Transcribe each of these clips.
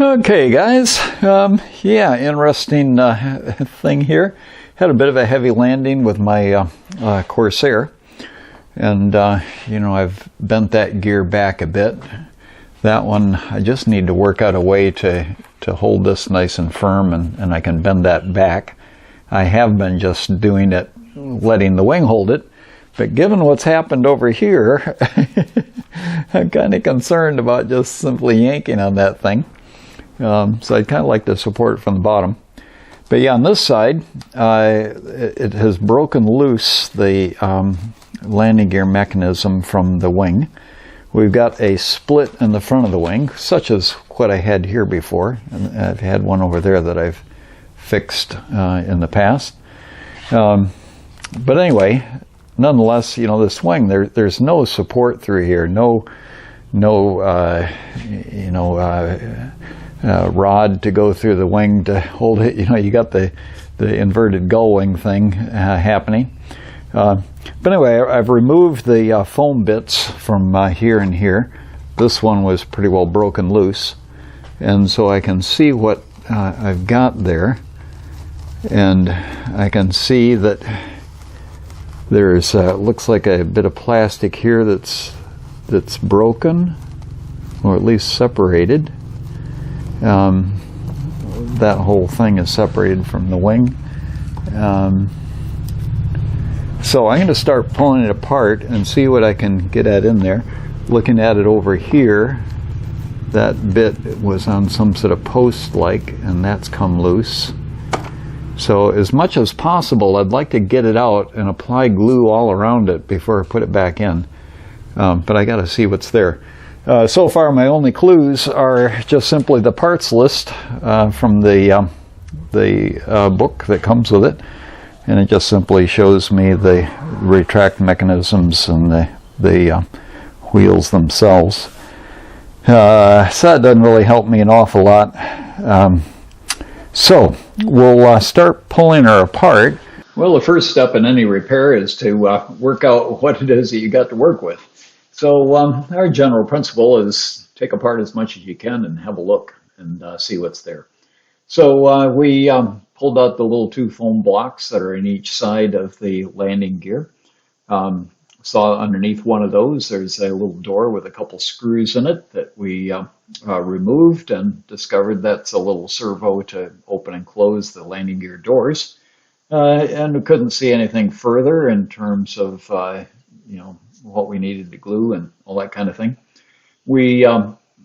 Okay, guys. Yeah, interesting thing here. Had a bit of a heavy landing with my Corsair, and you know, I've bent that gear back a bit. That one, I just need to work out a way to hold this nice and firm, and I can bend that back. I have been just doing it, letting the wing hold it, but given what's happened over here, I'm kind of concerned about just simply yanking on that thing. So I'd kind of like to support it from the bottom. But yeah, on this side, it has broken loose the landing gear mechanism from the wing. We've got a split in the front of the wing, such as what I had here before. And I've had one over there that I've fixed in the past. But anyway, nonetheless, you know, this wing, there's no support through here, no rod to go through the wing to hold it. You know, you got the inverted gull wing thing happening. But anyway, I've removed the foam bits from here and here. This one was pretty well broken loose, and so I can see what I've got there, and I can see that there's looks like a bit of plastic here that's broken, or at least separated. That whole thing is separated from the wing. So I'm going to start pulling it apart and see what I can get at in there. Looking at it over here, that bit was on some sort of post-like, and that's come loose. So as much as possible, I'd like to get it out and apply glue all around it before I put it back in. But I got to see what's there. So far, my only clues are just simply the parts list from the book that comes with it, and it just simply shows me the retract mechanisms and the wheels themselves. So that doesn't really help me an awful lot. So we'll start pulling her apart. Well, the first step in any repair is to work out what it is that you got to work with. So our general principle is take apart as much as you can and have a look and see what's there. So we pulled out the little two foam blocks that are in each side of the landing gear. Saw underneath one of those there's a little door with a couple screws in it that we removed, and discovered that's a little servo to open and close the landing gear doors. And we couldn't see anything further in terms of you know, what we needed to glue and all that kind of thing. We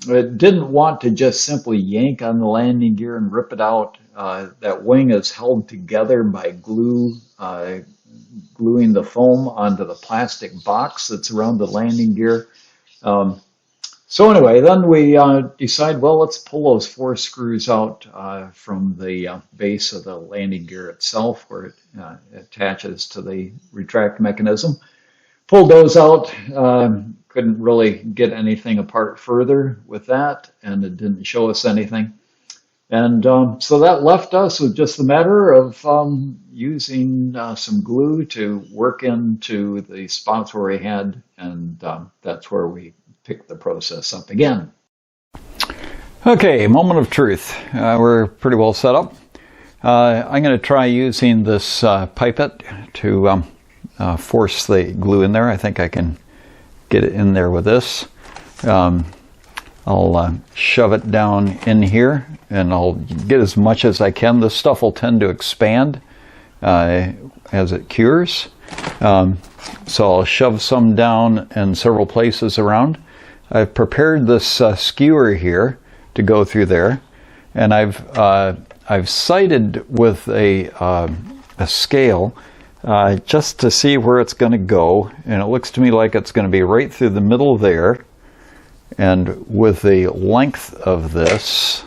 didn't want to just simply yank on the landing gear and rip it out. That wing is held together by glue, gluing the foam onto the plastic box that's around the landing gear. So anyway, then we decide, well, let's pull those 4 screws out from the base of the landing gear itself, where it attaches to the retract mechanism. Pulled those out, couldn't really get anything apart further with that, and it didn't show us anything. And so that left us with just the matter of using some glue to work into the spots where we had, and that's where we picked the process up again. Okay, moment of truth. We're pretty well set up. I'm going to try using this pipette to force the glue in there. I think I can get it in there with this. I'll shove it down in here, and I'll get as much as I can. This stuff will tend to expand as it cures. So I'll shove some down in several places around. I've prepared this skewer here to go through there, and I've sighted with a scale just to see where it's going to go, and it looks to me like it's going to be right through the middle there. And with the length of this,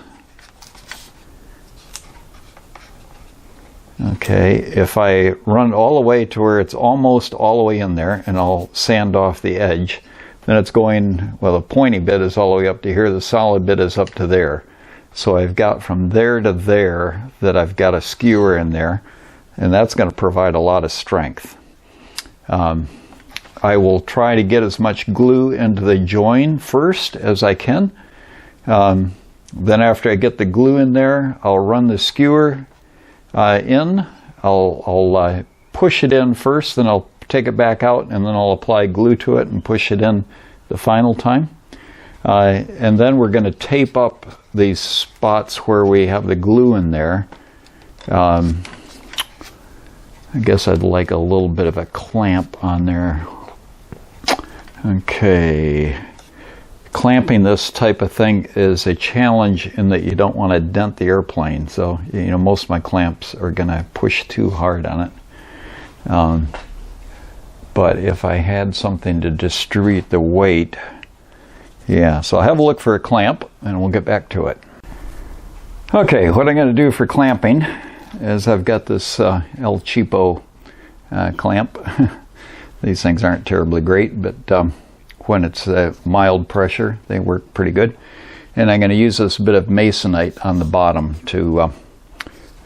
okay, if I run all the way to where it's almost all the way in there, and I'll sand off the edge, then it's going, well, the pointy bit is all the way up to here, the solid bit is up to there. So I've got from there to there that I've got a skewer in there, and that's going to provide a lot of strength. I will try to get as much glue into the join first as I can. Then after I get the glue in there, I'll run the skewer in. I'll push it in first, then I'll take it back out, and then I'll apply glue to it and push it in the final time. And then we're going to tape up these spots where we have the glue in there. I guess I'd like a little bit of a clamp on there. Okay. Clamping this type of thing is a challenge in that you don't want to dent the airplane. So, you know, most of my clamps are going to push too hard on it. But if I had something to distribute the weight, yeah, so I'll have a look for a clamp and we'll get back to it. Okay, what I'm going to do for clamping is I've got this El Cheapo clamp. These things aren't terribly great, but when it's mild pressure, they work pretty good. And I'm going to use this bit of masonite on the bottom to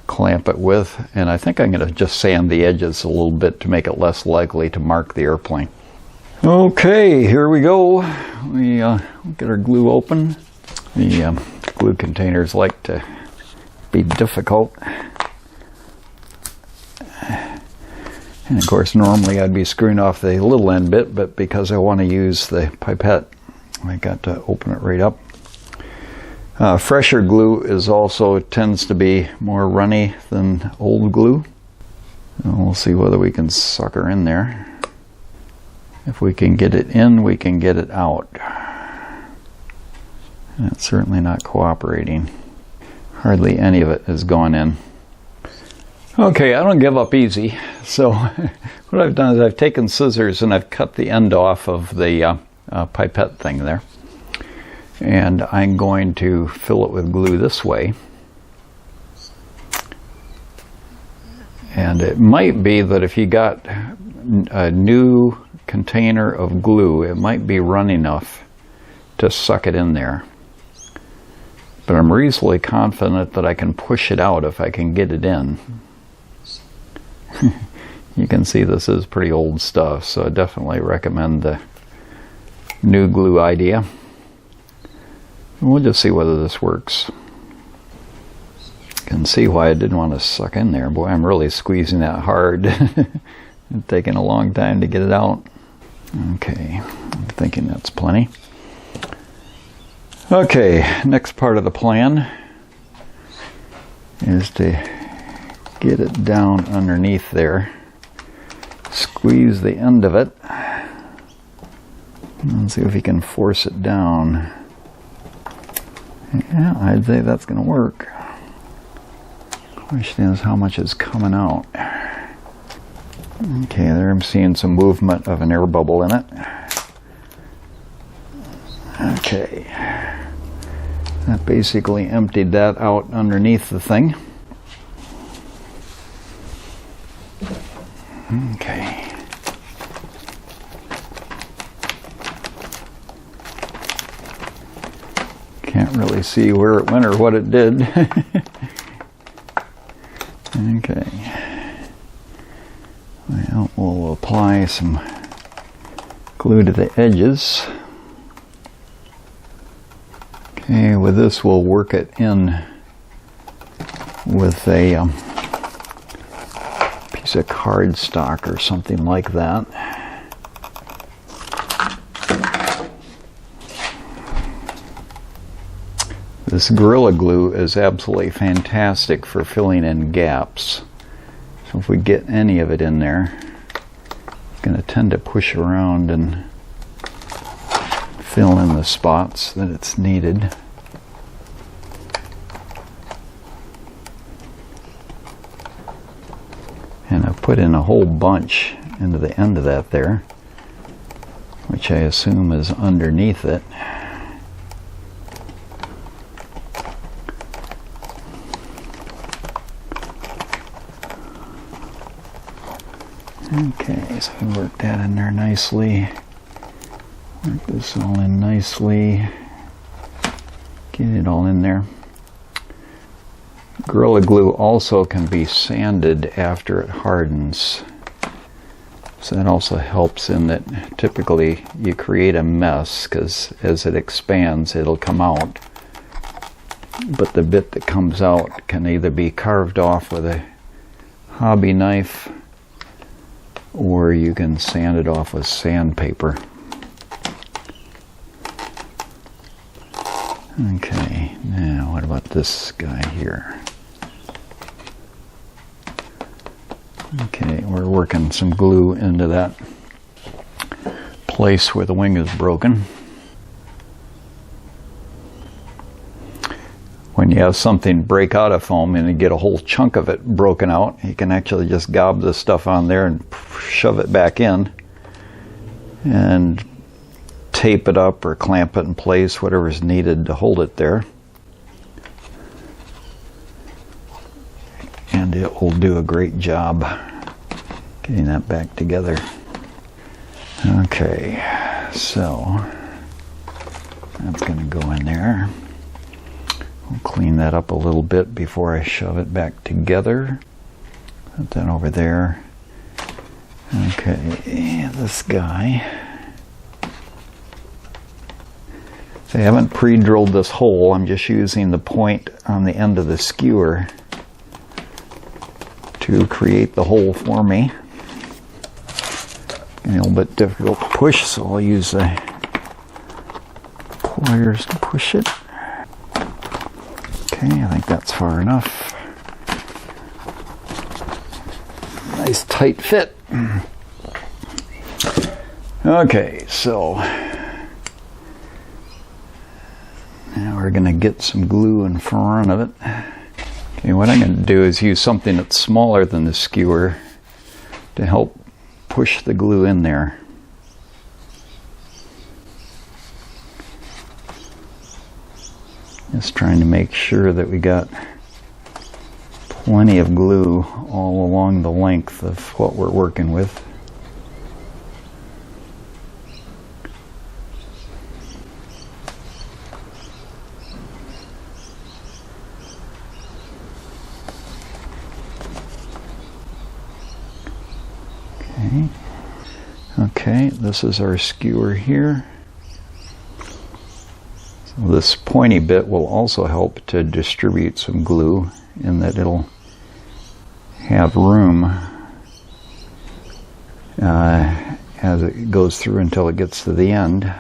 clamp it with. And I think I'm going to just sand the edges a little bit to make it less likely to mark the airplane. Okay, here we go. We get our glue open. The glue containers like to be difficult. And of course, normally I'd be screwing off the little end bit, but because I want to use the pipette, I got to open it right up. Fresher glue tends to be more runny than old glue. And we'll see whether we can sucker in there. If we can get it in, we can get it out. And it's certainly not cooperating. Hardly any of it has gone in. Okay, I don't give up easy, so what I've done is I've taken scissors and I've cut the end off of the pipette thing there. And I'm going to fill it with glue this way. And it might be that if you got a new container of glue, it might be run enough to suck it in there. But I'm reasonably confident that I can push it out if I can get it in. You can see this is pretty old stuff, so I definitely recommend the new glue idea. We'll just see whether this works. You can see why I didn't want to suck in there. Boy, I'm really squeezing that hard. It's taking a long time to get it out. Okay, I'm thinking that's plenty. Okay, next part of the plan is to get it down underneath there, squeeze the end of it, and see if you can force it down. Yeah, I'd say that's going to work. Question is how much is coming out. Okay, there I'm seeing some movement of an air bubble in it. Okay, that basically emptied that out underneath the thing. Okay. Can't really see where it went or what it did. Okay. Well, we'll apply some glue to the edges. Okay, with this we'll work it in with a piece of cardstock or something like that. This Gorilla Glue is absolutely fantastic for filling in gaps. So if we get any of it in there, it's going to tend to push around and fill in the spots that it's needed. And I've put in a whole bunch into the end of that there, which I assume is underneath it. Okay, so we work that in there nicely. Work this all in nicely. Get it all in there. Gorilla Glue also can be sanded after it hardens. So that also helps in that typically you create a mess because as it expands it'll come out. but the bit that comes out can either be carved off with a hobby knife, or you can sand it off with sandpaper. Okay, now what about this guy here? Okay, we're working some glue into that place where the wing is broken. When you have something break out of foam and you get a whole chunk of it broken out, you can actually just gob the stuff on there and shove it back in and tape it up or clamp it in place, whatever is needed to hold it there. And it will do a great job getting that back together. Okay, so that's going to go in there. I'll clean that up a little bit before I shove it back together. Put that over there. Okay, this guy. So I haven't pre-drilled this hole. I'm just using the point on the end of the skewer to create the hole for me. A little bit difficult to push, so I'll use the pliers to push it. Okay, I think that's far enough. Nice tight fit. Okay, so now we're going to get some glue in front of it. Okay, what I'm going to do is use something that's smaller than the skewer to help push the glue in there. Just trying to make sure that we got plenty of glue all along the length of what we're working with. Okay, this is our skewer here. So this pointy bit will also help to distribute some glue in that it'll have room as it goes through until it gets to the end.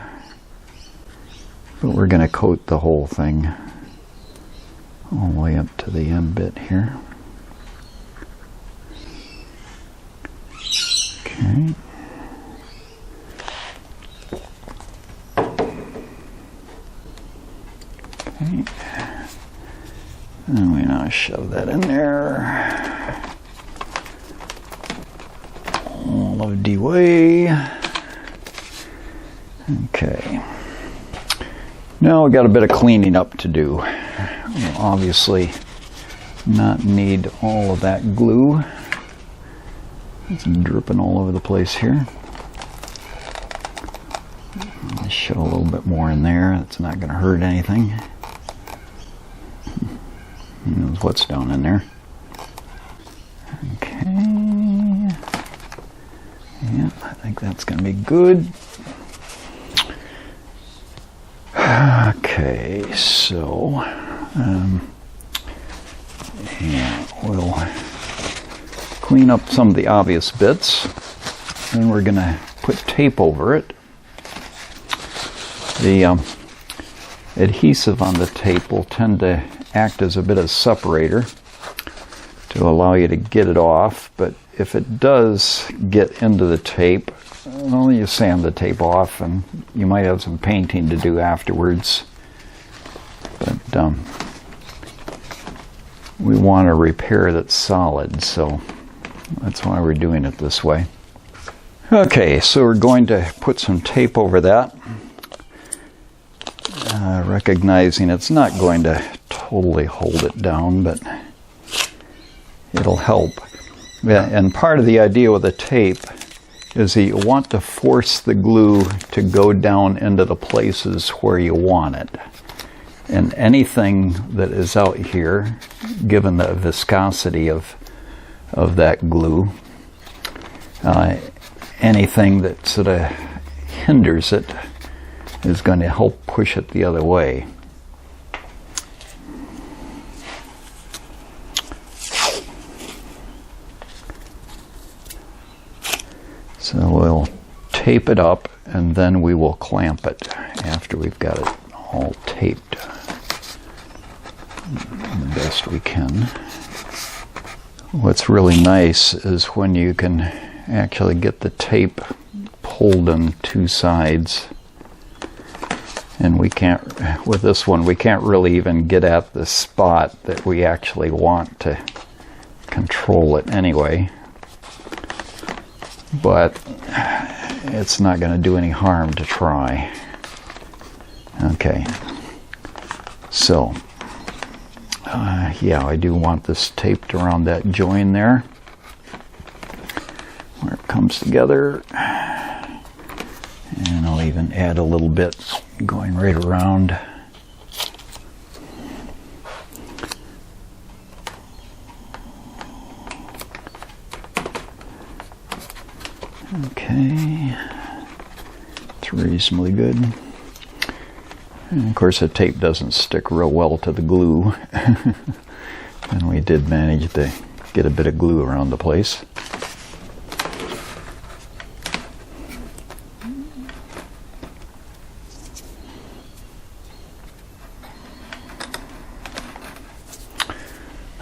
But we're going to coat the whole thing all the way up to the end bit here. Okay. Okay. And we now shove that in there. All of the way. Okay. Now we got a bit of cleaning up to do. We'll obviously not need all of that glue. It's dripping all over the place here. I'll show a little bit more in there. It's not going to hurt anything. Who knows what's down in there. Okay. Yeah, I think that's going to be good. Okay, so yeah, we'll clean up some of the obvious bits. Then we're going to put tape over it. The adhesive on the tape will tend to act as a bit of separator to allow you to get it off, but if it does get into the tape, well, you sand the tape off and you might have some painting to do afterwards. But we want a repair that's solid, so that's why we're doing it this way. Okay, so we're going to put some tape over that, recognizing it's not going to totally hold it down, but it'll help. And part of the idea with the tape is that you want to force the glue to go down into the places where you want it. And anything that is out here, given the viscosity of that glue, anything that sort of hinders it is going to help push it the other way. tape it up, and then we will clamp it after we've got it all taped the best we can. What's really nice is when you can actually get the tape pulled on two sides. And we can't, with this one, we can't really even get at the spot that we actually want to control it anyway. But it's not going to do any harm to try. Okay. So, yeah, I do want this taped around that join there, where it comes together. And I'll even add a little bit going right around. Okay, it's reasonably good. And of course the tape doesn't stick real well to the glue. And we did manage to get a bit of glue around the place.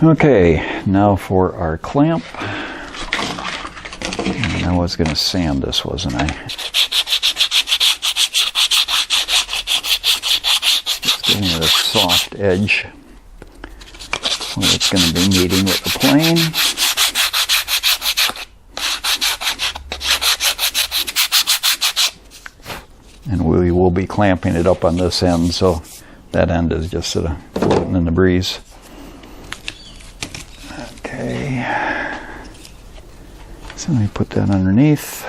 Okay, now for our clamp. And I was going to sand this, wasn't I? Just getting it a soft edge where it's going to be meeting with the plane. And we will be clamping it up on this end, so that end is just sort of floating in the breeze. Okay, so let me put that underneath,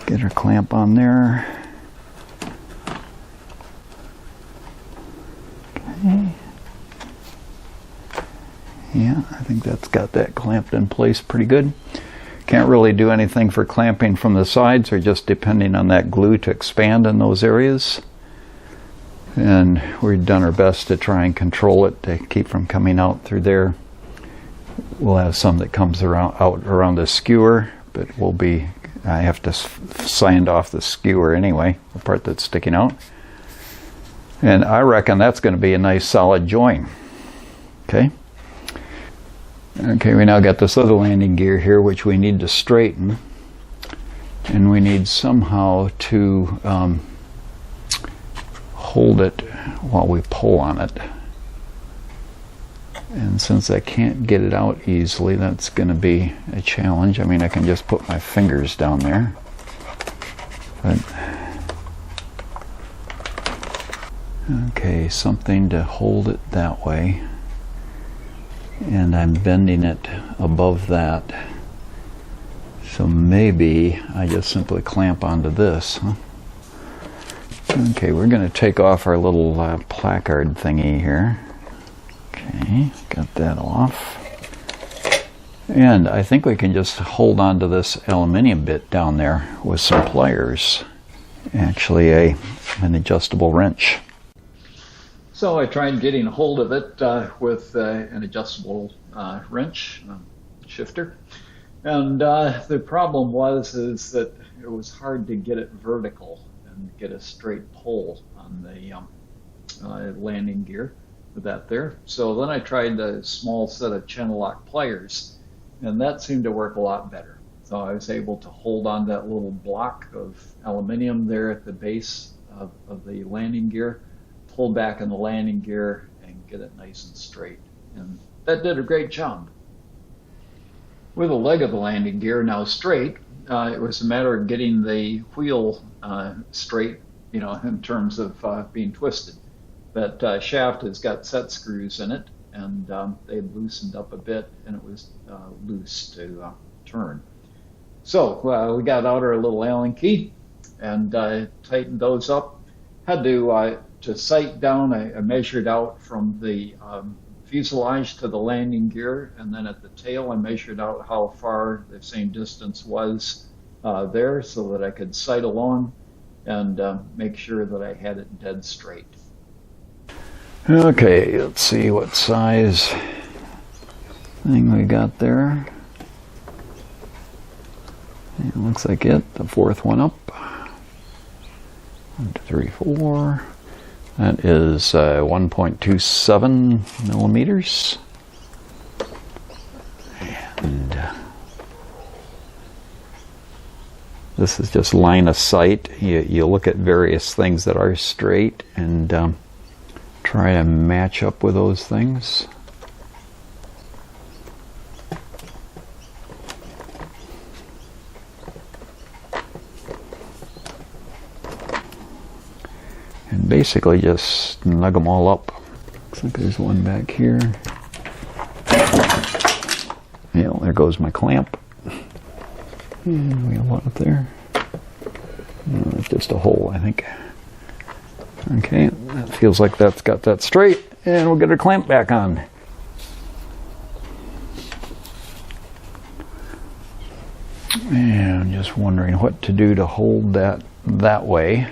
get our clamp on there. Okay. Yeah, I think that's got that clamped in place pretty good. Can't really do anything for clamping from the sides, or just depending on that glue to expand in those areas. And we've done our best to try and control it to keep from coming out through there. We'll have some that comes out around the skewer, but I have to sand off the skewer anyway, the part that's sticking out. And I reckon that's going to be a nice solid join. Okay. Okay, we now got this other landing gear here, which we need to straighten. And we need somehow to hold it while we pull on it. And since I can't get it out easily, that's going to be a challenge. I mean, I can just put my fingers down there. But, okay, something to hold it that way. And I'm bending it above that. So maybe I just simply clamp onto this. Huh? Okay, we're going to take off our little placard thingy here. Okay, got that off. And I think we can just hold on to this aluminium bit down there with some pliers. Actually an adjustable wrench. So I tried getting a hold of it with an adjustable wrench shifter. And the problem is that it was hard to get it vertical and get a straight pull on the landing gear with that there. So then I tried a small set of channel lock pliers, and that seemed to work a lot better. So I was able to hold on that little block of aluminium there at the base of the landing gear, pull back in the landing gear, and get it nice and straight. And that did a great job. With the leg of the landing gear now straight, it was a matter of getting the wheel straight, in terms of being twisted. That shaft has got set screws in it, and they loosened up a bit, and it was loose to turn. So we got out our little Allen key and tightened those up. Had to sight down. I measured out from the fuselage to the landing gear, and then at the tail I measured out how far the same distance was there, so that I could sight along and make sure that I had it dead straight. Okay, let's see what size thing we got there. It looks like it. The fourth one up. 1, 2, 3, 4. That is 1.27 millimeters. And this is just line of sight. You look at various things that are straight and try to match up with those things. And basically just snug them all up. Looks like there's one back here. Yeah, there goes my clamp. And we have one up there. It's just a hole, I think. Okay, that feels like that's got that straight, and we'll get our clamp back on. And I'm just wondering what to do to hold that way.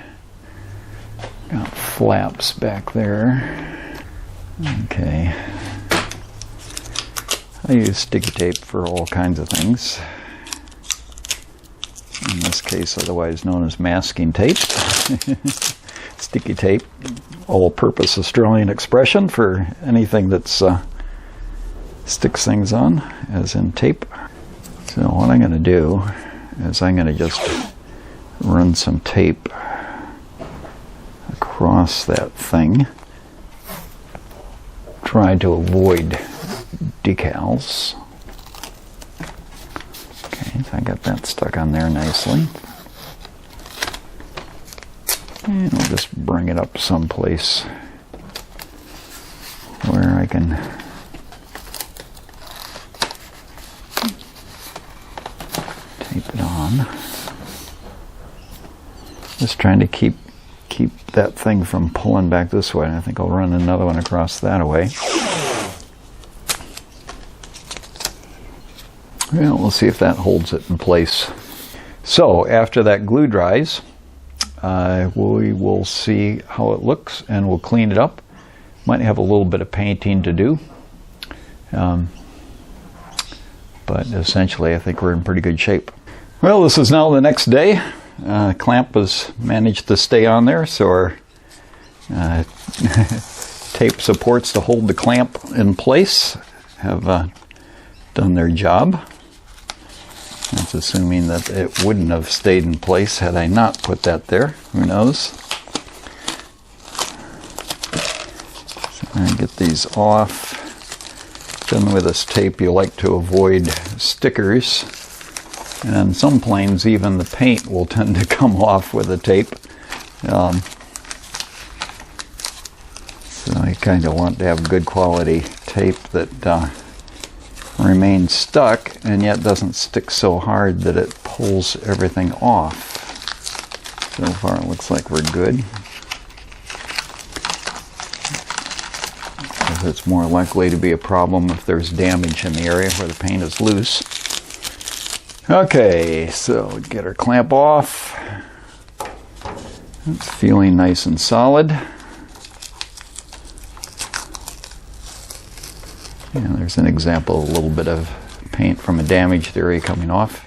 Got flaps back there. Okay. I use sticky tape for all kinds of things. In this case, otherwise known as masking tape. Sticky tape, all-purpose Australian expression for anything that's sticks things on, as in tape. So what I'm going to do is I'm going to just run some tape across that thing. Try to avoid decals. Okay, so I got that stuck on there nicely. And I'll just bring it up someplace where I can tape it on. Just trying to keep that thing from pulling back this way. I think I'll run another one across that way. Well, we'll see if that holds it in place. So after that glue dries, we will see how it looks, and we'll clean it up. Might have a little bit of painting to do, but essentially I think we're in pretty good shape. Well, this is now the next day. Clamp has managed to stay on there, so our tape supports to hold the clamp in place have done their job. That's assuming that it wouldn't have stayed in place had I not put that there. Who knows? So I get these off. Then with this tape, you like to avoid stickers. And on some planes, even the paint will tend to come off with the tape. So I kind of want to have good quality tape that remains stuck and yet doesn't stick so hard that it pulls everything off. So far it looks like we're good. It's more likely to be a problem if there's damage in the area where the paint is loose. Okay, so get our clamp off. It's feeling nice and solid. And there's an example, a little bit of paint from a damaged area coming off.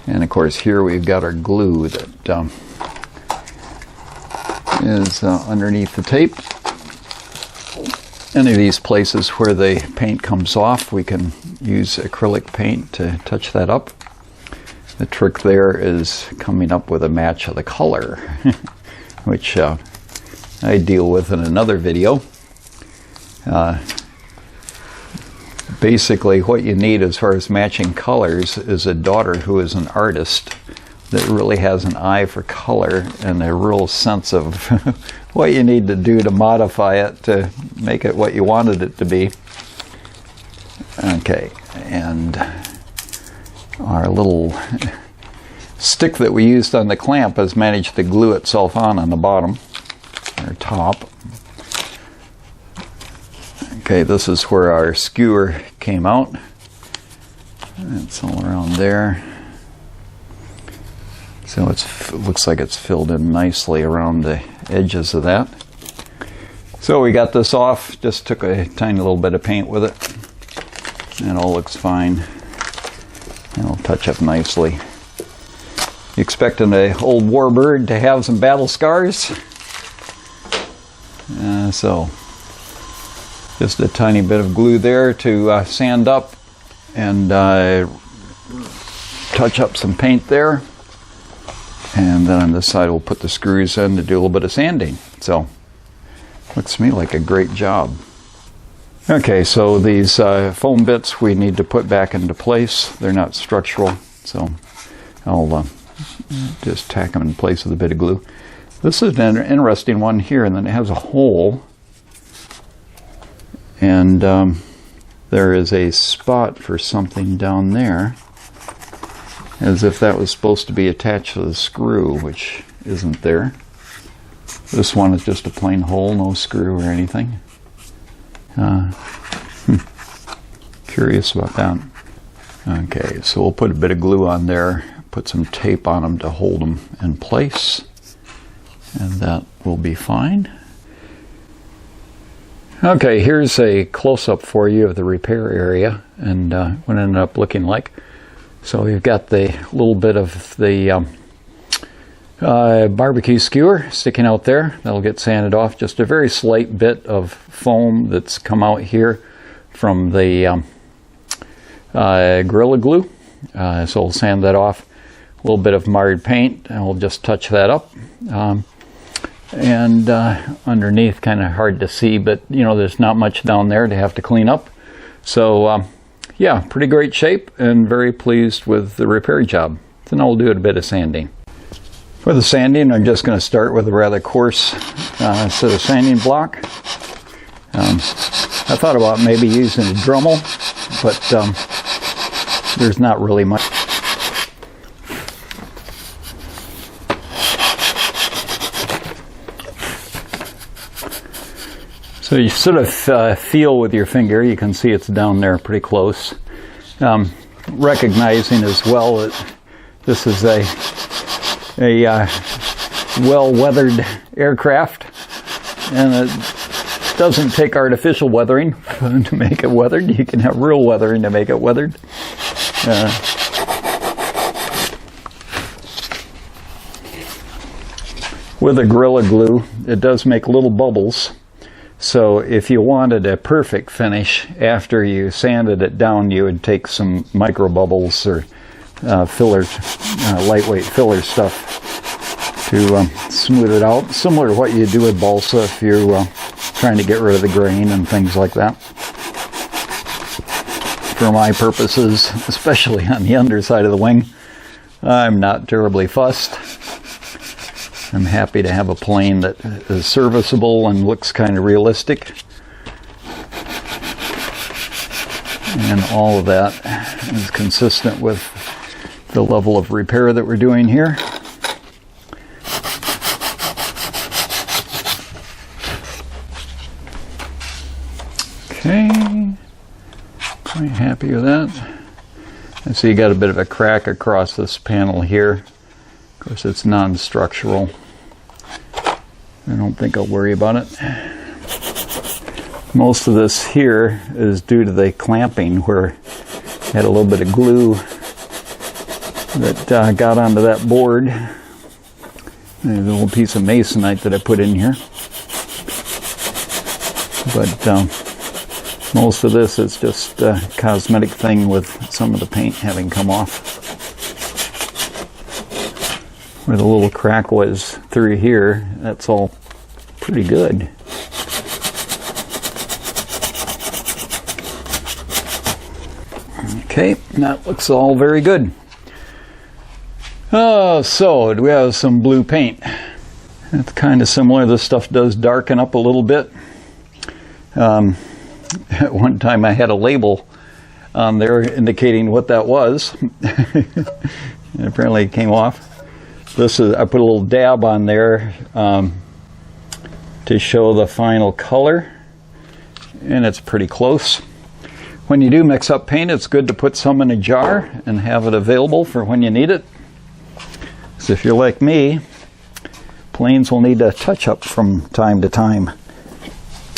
And of course here we've got our glue that is underneath the tape. Any of these places where the paint comes off, we can use acrylic paint to touch that up. The trick there is coming up with a match of the color, which I deal with in another video. Basically what you need as far as matching colors is a daughter who is an artist that really has an eye for color and a real sense of what you need to do to modify it to make it what you wanted it to be. Okay, and our little stick that we used on the clamp has managed to glue itself on the bottom or top. Okay, this is where our skewer came out. It's all around there. So it looks like it's filled in nicely around the edges of that. So we got this off, just took a tiny little bit of paint with it. And it all looks fine. And it'll touch up nicely. You expecting an old warbird to have some battle scars? So just a tiny bit of glue there to sand up and touch up some paint there. And then on this side we'll put the screws in to do a little bit of sanding. So looks to me like a great job. Okay, so these foam bits we need to put back into place. They're not structural, so I'll just tack them in place with a bit of glue. This is an interesting one here, and then it has a hole, and there is a spot for something down there, as if that was supposed to be attached to the screw, which isn't there. This one is just a plain hole, no screw or anything. Curious about that. Okay, so we'll put a bit of glue on there, put some tape on them to hold them in place, and that will be fine. Okay, here's a close-up for you of the repair area and what it ended up looking like. So we've got the little bit of the barbecue skewer sticking out there. That'll get sanded off. Just a very slight bit of foam that's come out here from the Gorilla Glue. So we'll sand that off. A little bit of marred paint, and we'll just touch that up. And underneath, kind of hard to see, but you know, there's not much down there to have to clean up. So yeah, pretty great shape, and very pleased with the repair job. So now we'll do a bit of sanding. For the sanding, I'm just going to start with a rather coarse set of sanding block. I thought about maybe using a Dremel, but there's not really much. So you sort of feel with your finger, you can see it's down there pretty close. Recognizing as well that this is a well-weathered aircraft, and it doesn't take artificial weathering to make it weathered. You can have real weathering to make it weathered. With the Gorilla Glue, it does make little bubbles. So if you wanted a perfect finish after you sanded it down, you would take some micro bubbles or filler, lightweight filler stuff to smooth it out, similar to what you do with balsa if you're trying to get rid of the grain and things like that. For my purposes, especially on the underside of the wing, I'm not terribly fussed. I'm happy to have a plane that is serviceable and looks kind of realistic. And all of that is consistent with the level of repair that we're doing here. Okay, quite happy with that. And so you got a bit of a crack across this panel here. Of course, it's non-structural. I don't think I'll worry about it. Most of this here is due to the clamping, where I had a little bit of glue that got onto that board. There's a little piece of masonite that I put in here. But most of this is just a cosmetic thing with some of the paint having come off. Where the little crack was through here, that's all pretty good. Okay, that looks all very good. So we have some blue paint. It's kind of similar. This stuff does darken up a little bit. At one time I had a label on there indicating what that was. And apparently it came off. This is, I put a little dab on there to show the final color, and it's pretty close. When you do mix up paint, it's good to put some in a jar and have it available for when you need it. So if you're like me, planes will need a touch up from time to time.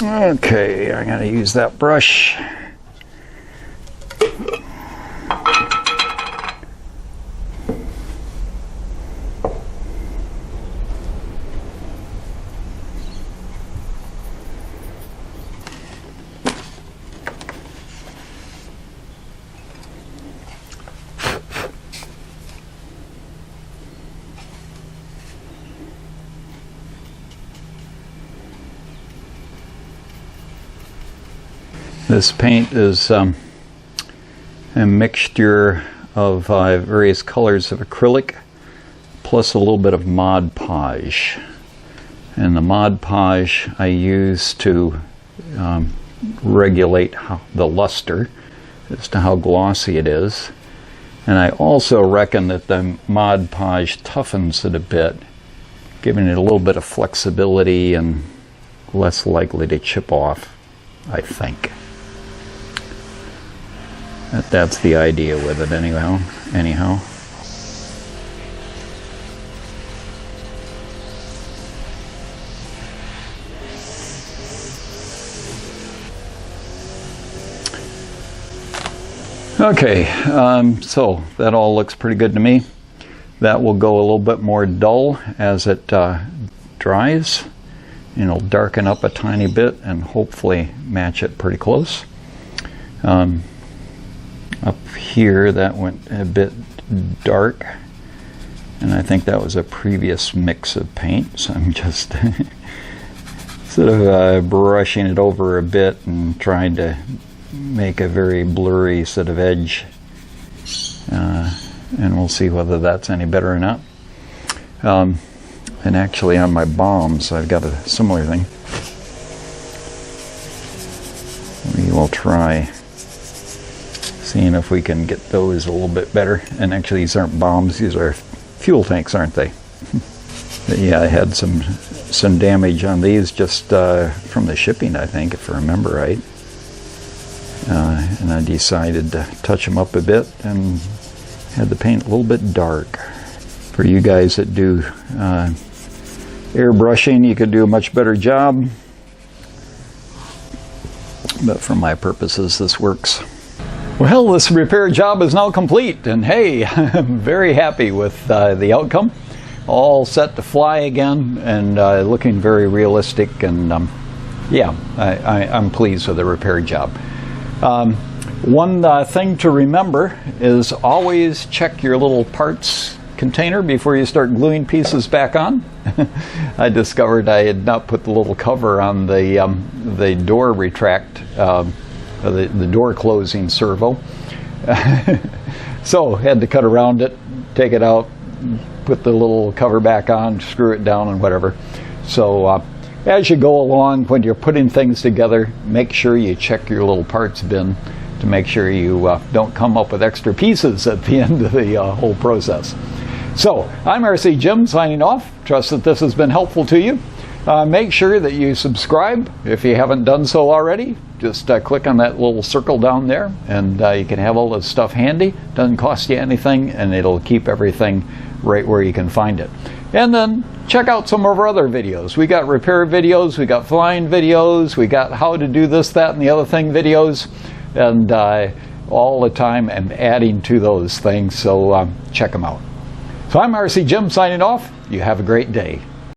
Okay, I'm going to use that brush. This paint is a mixture of various colors of acrylic plus a little bit of Mod Podge. And the Mod Podge I use to regulate the luster as to how glossy it is. And I also reckon that the Mod Podge toughens it a bit, giving it a little bit of flexibility and less likely to chip off, I think. That's the idea with it anyhow. Okay, so that all looks pretty good to me. That will go a little bit more dull as it dries. And it'll darken up a tiny bit and hopefully match it pretty close. Up here that went a bit dark, and I think that was a previous mix of paint, so I'm just sort of brushing it over a bit and trying to make a very blurry sort of edge, and we'll see whether that's any better or not. And actually on my bombs I've got a similar thing. We will try seeing if we can get those a little bit better. And actually these aren't bombs, these are fuel tanks, aren't they? But yeah, I had some damage on these just from the shipping, I think, if I remember right. And I decided to touch them up a bit and had the paint a little bit dark. For you guys that do airbrushing, you could do a much better job. But for my purposes, this works. Well, this repair job is now complete, and hey, I'm very happy with the outcome. All set to fly again, and looking very realistic, and yeah, I'm pleased with the repair job. One thing to remember is always check your little parts container before you start gluing pieces back on. I discovered I had not put the little cover on the door retract, the door closing servo. So had to cut around it, take it out, put the little cover back on, screw it down and whatever. So as you go along, when you're putting things together, make sure you check your little parts bin to make sure you don't come up with extra pieces at the end of the whole process. So I'm RC Jim signing off. Trust that this has been helpful to you. Make sure that you subscribe if you haven't done so already. Just click on that little circle down there, and you can have all this stuff handy. Doesn't cost you anything, and it'll keep everything right where you can find it. And then check out some of our other videos. We got repair videos, we got flying videos, we got how to do this, that, and the other thing videos, and all the time I'm adding to those things, so check them out. So I'm RC Jim signing off. You have a great day.